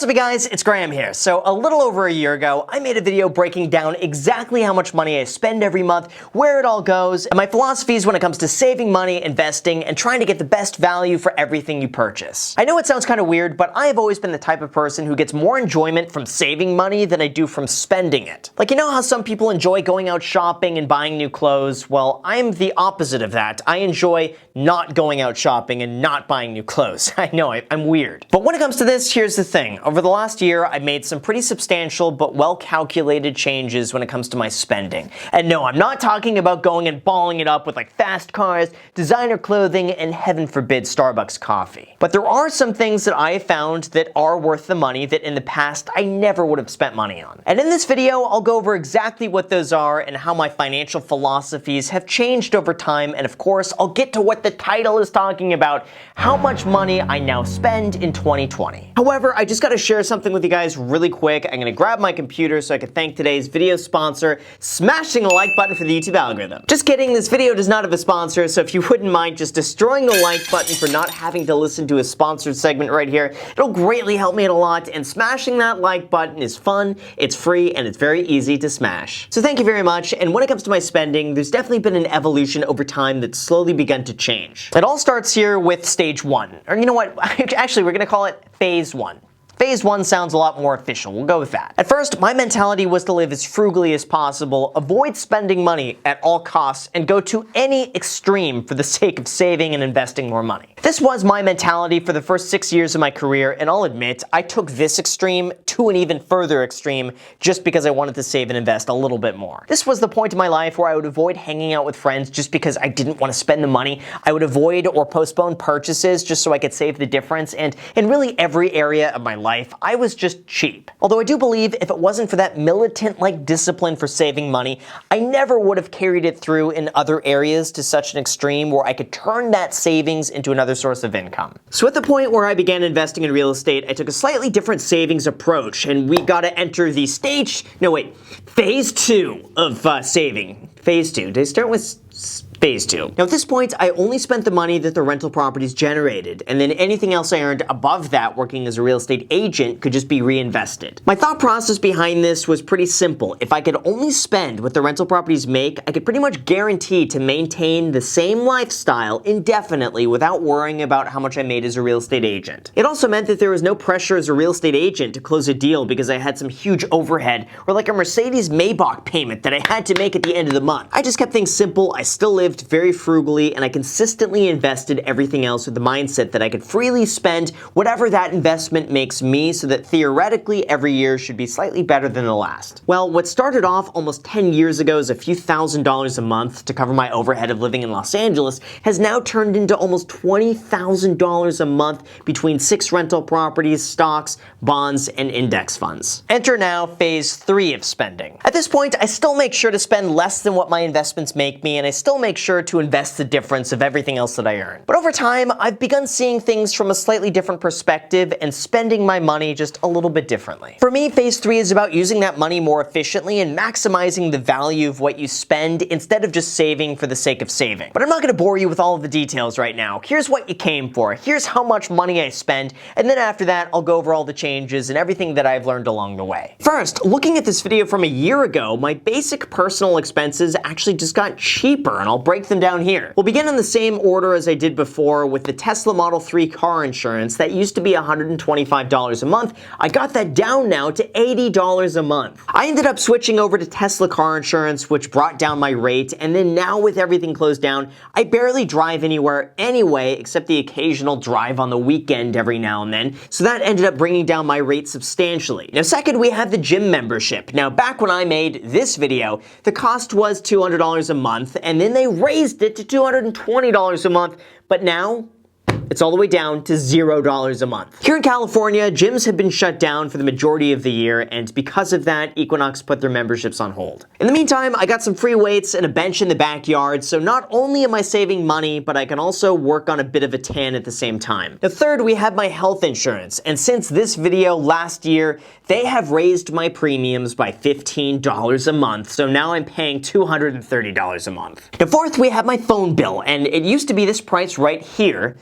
What's up, you guys? It's Graham here. So a little over a year ago, I made a video breaking down exactly how much money I spend every month, where it all goes, and my philosophies when it comes to saving money, investing, and trying to get the best value for everything you purchase. I know it sounds kind of weird, but I have always been the type of person who gets more enjoyment from saving money than I do from spending it. Like, you know how some people enjoy going out shopping and buying new clothes? Well, I'm the opposite of that. I enjoy not going out shopping and not buying new clothes. I know, I'm weird. But when it comes to this, here's the thing. Over the last year, I've made some pretty substantial but well-calculated changes when it comes to my spending. And no, I'm not talking about going and balling it up with like fast cars, designer clothing, and heaven forbid Starbucks coffee. But there are some things that I have found that are worth the money that in the past I never would have spent money on. And in this video, I'll go over exactly what those are and how my financial philosophies have changed over time, and of course, I'll get to what the title is talking about, how much money I now spend in 2020. However, I just gotta share something with you guys really quick. I'm gonna grab my computer so I can thank today's video sponsor, smashing the like button for the YouTube algorithm. Just kidding, this video does not have a sponsor, so if you wouldn't mind just destroying the like button for not having to listen to a sponsored segment right here, it'll greatly help me out a lot, and smashing that like button is fun, it's free, and it's very easy to smash. So thank you very much, and when it comes to my spending, there's definitely been an evolution over time that's slowly begun to change. It all starts here with stage one, or you know what, actually we're gonna call it phase one. Phase one sounds a lot more official, we'll go with that. At first, my mentality was to live as frugally as possible, avoid spending money at all costs, and go to any extreme for the sake of saving and investing more money. This was my mentality for the first 6 years of my career, and I'll admit, I took this extreme to an even further extreme just because I wanted to save and invest a little bit more. This was the point in my life where I would avoid hanging out with friends just because I didn't want to spend the money. I would avoid or postpone purchases just so I could save the difference, and in really every area of my life, I was just cheap. Although I do believe if it wasn't for that militant-like discipline for saving money, I never would have carried it through in other areas to such an extreme where I could turn that savings into another source of income. So at the point where I began investing in real estate, I took a slightly different savings approach, and we gotta enter the phase two of saving. Phase two. Did I start with phase two? Now at this point, I only spent the money that the rental properties generated, and then anything else I earned above that working as a real estate agent could just be reinvested. My thought process behind this was pretty simple. If I could only spend what the rental properties make, I could pretty much guarantee to maintain the same lifestyle indefinitely without worrying about how much I made as a real estate agent. It also meant that there was no pressure as a real estate agent to close a deal because I had some huge overhead or like a Mercedes Maybach payment that I had to make at the end of the month. I just kept things simple, I still lived very frugally, and I consistently invested everything else with the mindset that I could freely spend whatever that investment makes me, so that theoretically every year should be slightly better than the last. Well, what started off almost 10 years ago as a few $1,000s a month to cover my overhead of living in Los Angeles has now turned into almost $20,000 a month between 6 rental properties, stocks, bonds, and index funds. Enter now phase 3 of spending. At this point, I still make sure to spend less than what my investments make me, and I still make sure to invest the difference of everything else that I earn. But over time, I've begun seeing things from a slightly different perspective and spending my money just a little bit differently. For me, phase 3 is about using that money more efficiently and maximizing the value of what you spend instead of just saving for the sake of saving. But I'm not going to bore you with all of the details right now. Here's what you came for. Here's how much money I spend, and then after that, I'll go over all the changes and everything that I've learned along the way. First, looking at this video from a year ago, my basic personal expenses actually just got cheaper, and I'll break them down here. We'll begin in the same order as I did before with the Tesla Model 3 car insurance that used to be $125 a month. I got that down now to $80 a month. I ended up switching over to Tesla car insurance, which brought down my rate, and then now with everything closed down, I barely drive anywhere anyway, except the occasional drive on the weekend every now and then, so that ended up bringing down my rate substantially. Now second, we have the gym membership. Now back when I made this video, the cost was $200 a month, and then they raised it to $220 a month, but now it's all the way down to $0 a month. Here in California, gyms have been shut down for the majority of the year, and because of that, Equinox put their memberships on hold. In the meantime, I got some free weights and a bench in the backyard, so not only am I saving money, but I can also work on a bit of a tan at the same time. The third, we have my health insurance, and since this video last year, they have raised my premiums by $15 a month, so now I'm paying $230 a month. The fourth, we have my phone bill, and it used to be this price right here,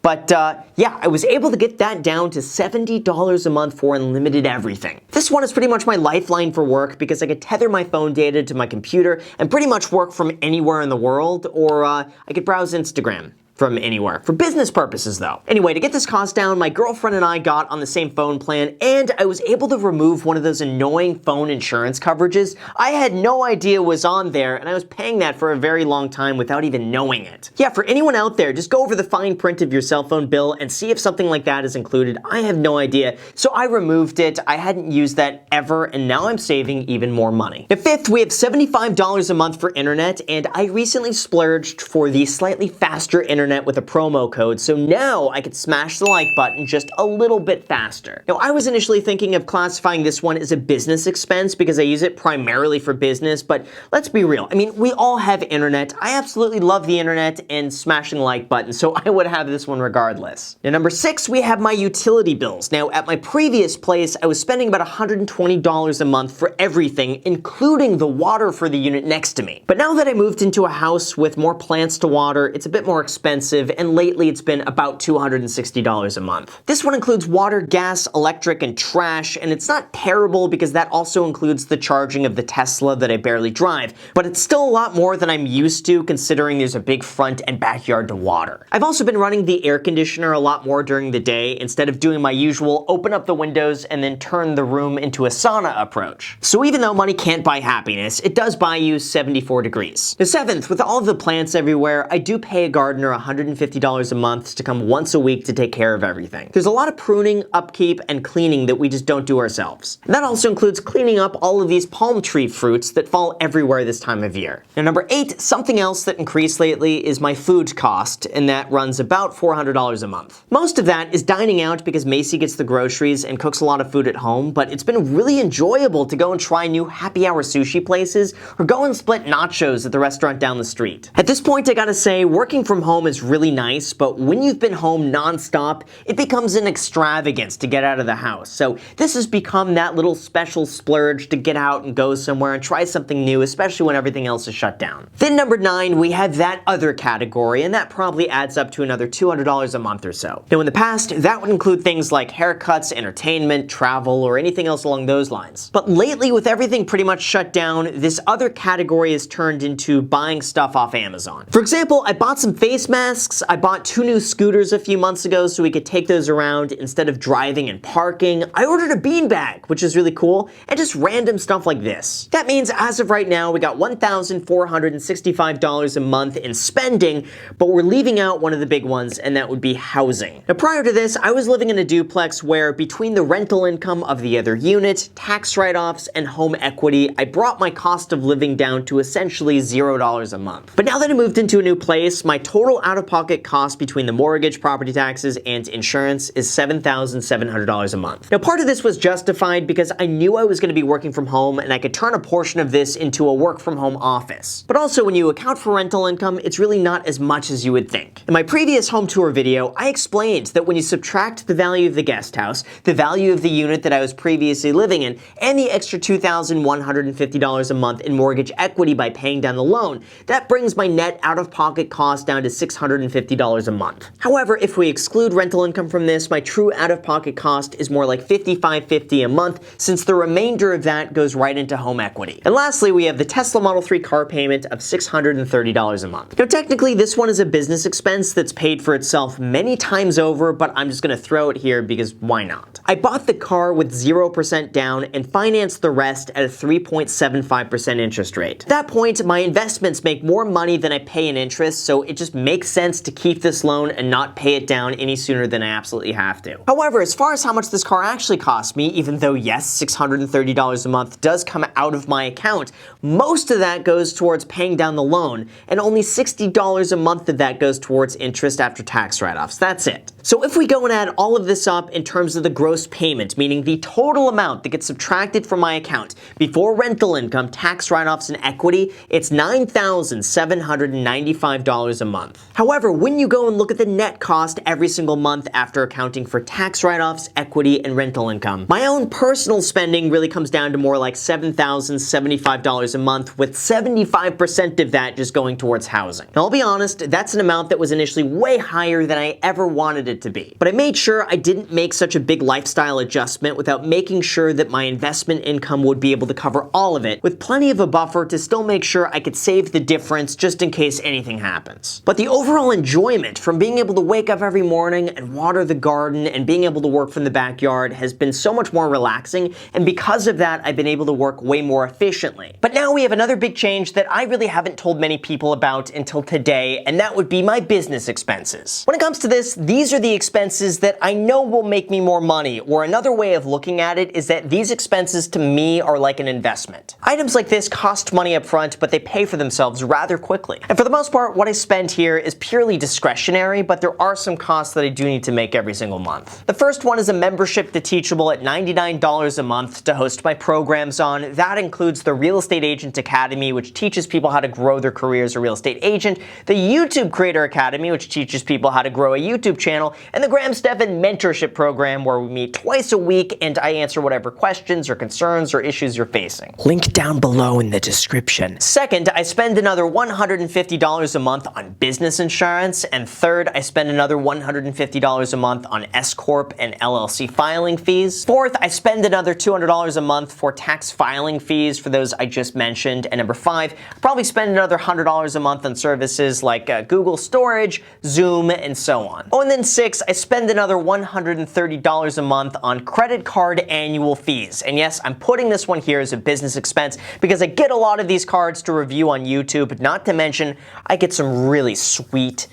But yeah, I was able to get that down to $70 a month for unlimited everything. This one is pretty much my lifeline for work because I could tether my phone data to my computer and pretty much work from anywhere in the world, or I could browse Instagram from anywhere. For business purposes though. Anyway, to get this cost down, my girlfriend and I got on the same phone plan, and I was able to remove one of those annoying phone insurance coverages I had no idea was on there, and I was paying that for a very long time without even knowing it. Yeah, for anyone out there, just go over the fine print of your cell phone bill and see if something like that is included. I have no idea, so I removed it. I hadn't used that ever, and now I'm saving even more money. Now, fifth, we have $75 a month for internet, and I recently splurged for the slightly faster internet with a promo code, so now I could smash the like button just a little bit faster. Now, I was initially thinking of classifying this one as a business expense because I use it primarily for business, but let's be real. I mean, we all have internet. I absolutely love the internet and smashing the like button, so I would have this one regardless. Now, number 6, we have my utility bills. Now, at my previous place, I was spending about $120 a month for everything, including the water for the unit next to me. But now that I moved into a house with more plants to water, it's a bit more expensive, and lately it's been about $260 a month. This one includes water, gas, electric, and trash, and it's not terrible because that also includes the charging of the Tesla that I barely drive, but it's still a lot more than I'm used to considering there's a big front and backyard to water. I've also been running the air conditioner a lot more during the day instead of doing my usual open up the windows and then turn the room into a sauna approach. So even though money can't buy happiness, it does buy you 74 degrees. The 7th, with all of the plants everywhere, I do pay a gardener $150 a month to come once a week to take care of everything. There's a lot of pruning, upkeep, and cleaning that we just don't do ourselves. And that also includes cleaning up all of these palm tree fruits that fall everywhere this time of year. Now, number 8, something else that increased lately is my food cost, and that runs about $400 a month. Most of that is dining out because Macy gets the groceries and cooks a lot of food at home, but it's been really enjoyable to go and try new happy hour sushi places or go and split nachos at the restaurant down the street. At this point, I gotta say, working from home is really nice, but when you've been home nonstop, it becomes an extravagance to get out of the house. So this has become that little special splurge to get out and go somewhere and try something new, especially when everything else is shut down. Then number 9, we have that other category, and that probably adds up to another $200 a month or so. Now, in the past, that would include things like haircuts, entertainment, travel, or anything else along those lines. But lately, with everything pretty much shut down, this other category has turned into buying stuff off Amazon. For example, I bought some face masks. I bought 2 new scooters a few months ago so we could take those around instead of driving and parking. I ordered a beanbag, which is really cool, and just random stuff like this. That means as of right now, we got $1,465 a month in spending, but we're leaving out one of the big ones, and that would be housing. Now, prior to this, I was living in a duplex where between the rental income of the other unit, tax write-offs, and home equity, I brought my cost of living down to essentially $0 a month. But now that I moved into a new place, my total out-of-pocket cost between the mortgage, property taxes, and insurance is $7,700 a month. Now, part of this was justified because I knew I was going to be working from home and I could turn a portion of this into a work-from-home office. But also, when you account for rental income, it's really not as much as you would think. In my previous home tour video, I explained that when you subtract the value of the guest house, the value of the unit that I was previously living in, and the extra $2,150 a month in mortgage equity by paying down the loan, that brings my net out-of-pocket cost down to $650 a month. However, if we exclude rental income from this, my true out-of-pocket cost is more like $55.50 a month, since the remainder of that goes right into home equity. And lastly, we have the Tesla Model 3 car payment of $630 a month. Now, technically, this one is a business expense that's paid for itself many times over, but I'm just gonna throw it here because why not? I bought the car with 0% down and financed the rest at a 3.75% interest rate. At that point, my investments make more money than I pay in interest, so it just makes sense to keep this loan and not pay it down any sooner than I absolutely have to. However, as far as how much this car actually cost me, even though yes, $630 a month does come out of my account, most of that goes towards paying down the loan, and only $60 a month of that goes towards interest after tax write-offs. That's it. So if we go and add all of this up in terms of the gross payment, meaning the total amount that gets subtracted from my account before rental income, tax write-offs, and equity, it's $9,795 a month. However, when you go and look at the net cost every single month after accounting for tax write-offs, equity, and rental income, my own personal spending really comes down to more like $7,075 a month, with 75% of that just going towards housing. Now, I'll be honest, that's an amount that was initially way higher than I ever wanted it to be. But I made sure I didn't make such a big lifestyle adjustment without making sure that my investment income would be able to cover all of it, with plenty of a buffer to still make sure I could save the difference just in case anything happens. But the overall enjoyment from being able to wake up every morning and water the garden and being able to work from the backyard has been so much more relaxing, and because of that, I've been able to work way more efficiently. But now we have another big change that I really haven't told many people about until today, and that would be my business expenses. When it comes to this, these are the expenses that I know will make me more money, or another way of looking at it is that these expenses to me are like an investment. Items like this cost money up front, but they pay for themselves rather quickly. And for the most part, what I spend here is purely discretionary, but there are some costs that I do need to make every single month. The first one is a membership to Teachable at $99 a month to host my programs on. That includes the Real Estate Agent Academy, which teaches people how to grow their career as a real estate agent, the YouTube Creator Academy, which teaches people how to grow a YouTube channel, and the Graham Stephan Mentorship Program, where we meet twice a week and I answer whatever questions or concerns or issues you're facing. Link down below in the description. Second, I spend another $150 a month on business insurance, and third, I spend another $150 a month on S Corp and LLC filing fees. Fourth, I spend another $200 a month for tax filing fees for those I just mentioned. And number five, I probably spend another $100 a month on services like Google Storage, Zoom, and so on. Oh, and then six, I spend another $130 a month on credit card annual fees. And yes, I'm putting this one here as a business expense because I get a lot of these cards to review on YouTube, not to mention I get some really sweet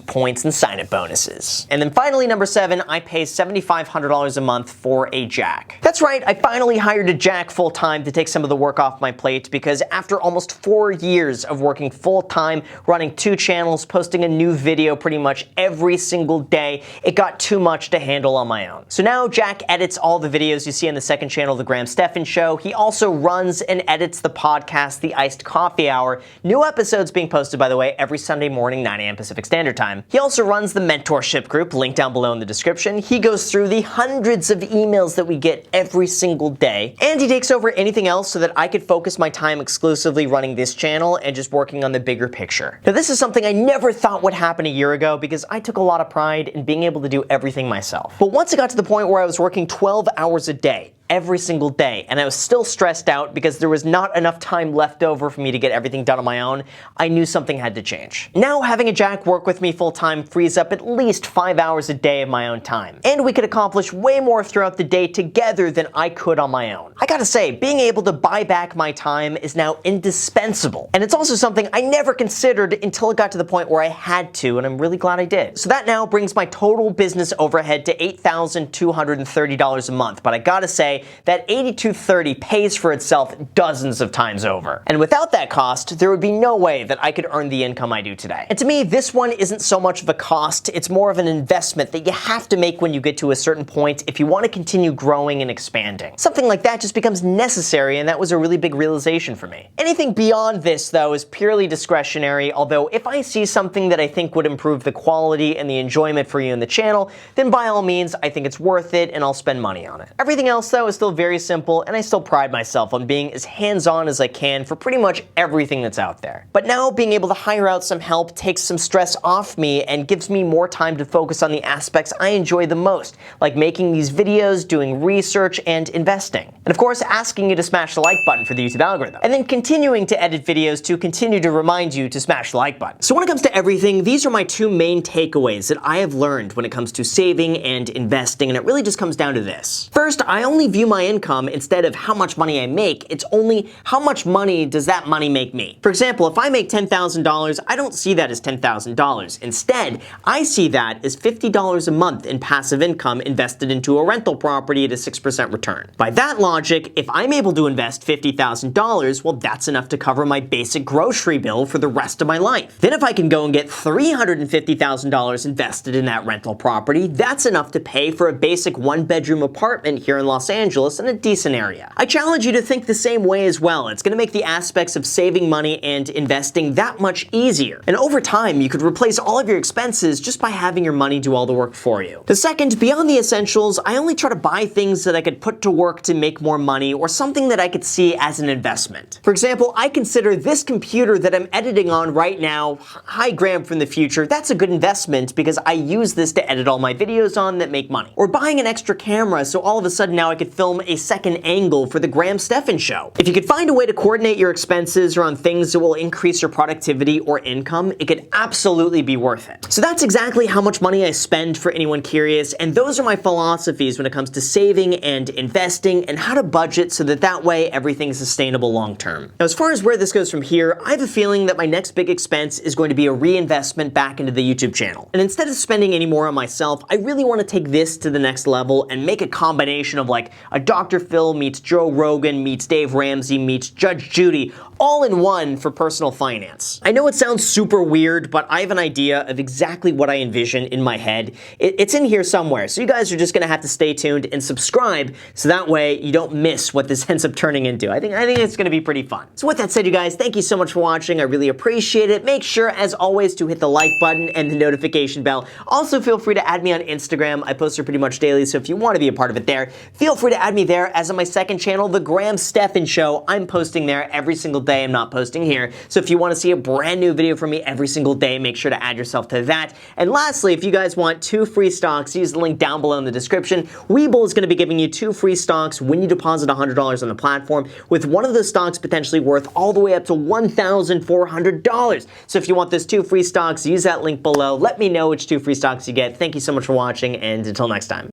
points and sign-up bonuses. And then finally, number seven, I pay $7,500 a month for a jack. That's right, I finally hired a jack full-time to take some of the work off my plate, because after almost 4 years of working full-time, running 2 channels, posting a new video pretty much every single day, it got too much to handle on my own. So now Jack edits all the videos you see on the second channel, The Graham Stephan Show. He also runs and edits the podcast, The Iced Coffee Hour. New episodes being posted, by the way, every Sunday morning, 9 a.m. Pacific Standard Time. He also runs the mentorship group, linked down below in the description. He goes through the hundreds of emails that we get every single day, and he takes over anything else so that I could focus my time exclusively running this channel and just working on the bigger picture. Now, this is something I never thought would happen a year ago because I took a lot of pride in being able to do everything myself. But once it got to the point where I was working 12 hours a day, every single day, and I was still stressed out because there was not enough time left over for me to get everything done on my own, I knew something had to change. Now, having a Jack work with me full-time frees up at least 5 hours a day of my own time, and we could accomplish way more throughout the day together than I could on my own. I gotta say, being able to buy back my time is now indispensable, and it's also something I never considered until it got to the point where I had to, and I'm really glad I did. So that now brings my total business overhead to $8,230 a month, but I gotta say, that $8,230 pays for itself dozens of times over. And without that cost, there would be no way that I could earn the income I do today. And to me, this one isn't so much of a cost, it's more of an investment that you have to make when you get to a certain point if you want to continue growing and expanding. Something like that just becomes necessary, and that was a really big realization for me. Anything beyond this, though, is purely discretionary, although if I see something that I think would improve the quality and the enjoyment for you in the channel, then by all means, I think it's worth it and I'll spend money on it. Everything else, though, is still very simple, and I still pride myself on being as hands-on as I can for pretty much everything that's out there. But now being able to hire out some help takes some stress off me and gives me more time to focus on the aspects I enjoy the most, like making these videos, doing research, and investing. And of course, asking you to smash the like button for the YouTube algorithm, and then continuing to edit videos to continue to remind you to smash the like button. So when it comes to everything, these are my 2 main takeaways that I have learned when it comes to saving and investing, and it really just comes down to this. First, I only view my income instead of how much money I make. It's only how much money does that money make me. For example, if I make $10,000, I don't see that as $10,000. Instead, I see that as $50 a month in passive income invested into a rental property at a 6% return. By that logic, if I'm able to invest $50,000, well, that's enough to cover my basic grocery bill for the rest of my life. Then if I can go and get $350,000 invested in that rental property, that's enough to pay for a basic 1-bedroom apartment here in Los Angeles Angeles in a decent area. I challenge you to think the same way as well. It's going to make the aspects of saving money and investing that much easier. And over time, you could replace all of your expenses just by having your money do all the work for you. The second, beyond the essentials, I only try to buy things that I could put to work to make more money or something that I could see as an investment. For example, I consider this computer that I'm editing on right now, hi Graham from the future, that's a good investment because I use this to edit all my videos on that make money. Or buying an extra camera so all of a sudden now I could film a second angle for the Graham Stephan Show. If you could find a way to coordinate your expenses around things that will increase your productivity or income, it could absolutely be worth it. So that's exactly how much money I spend for anyone curious, and those are my philosophies when it comes to saving and investing and how to budget so that way everything is sustainable long term. Now, as far as where this goes from here, I have a feeling that my next big expense is going to be a reinvestment back into the YouTube channel. And instead of spending any more on myself, I really want to take this to the next level and make a combination of like a Dr. Phil meets Joe Rogan meets Dave Ramsey meets Judge Judy, all in one for personal finance. I know it sounds super weird, but I have an idea of exactly what I envision in my head. It's in here somewhere, so you guys are just gonna have to stay tuned and subscribe so that way you don't miss what this ends up turning into. I think it's gonna be pretty fun. So with that said, you guys, thank you so much for watching. I really appreciate it. Make sure, as always, to hit the like button and the notification bell. Also, feel free to add me on Instagram. I post there pretty much daily, so if you want to be a part of it there, feel free to add me there. As on my second channel, The Graham Stephan Show, I'm posting there every single day. I'm not posting here. So if you want to see a brand new video from me every single day, make sure to add yourself to that. And lastly, if you guys want 2 free stocks, use the link down below in the description. Webull is going to be giving you 2 free stocks when you deposit $100 on the platform, with one of the stocks potentially worth all the way up to $1,400. So if you want those 2 free stocks, use that link below. Let me know which 2 free stocks you get. Thank you so much for watching, and until next time.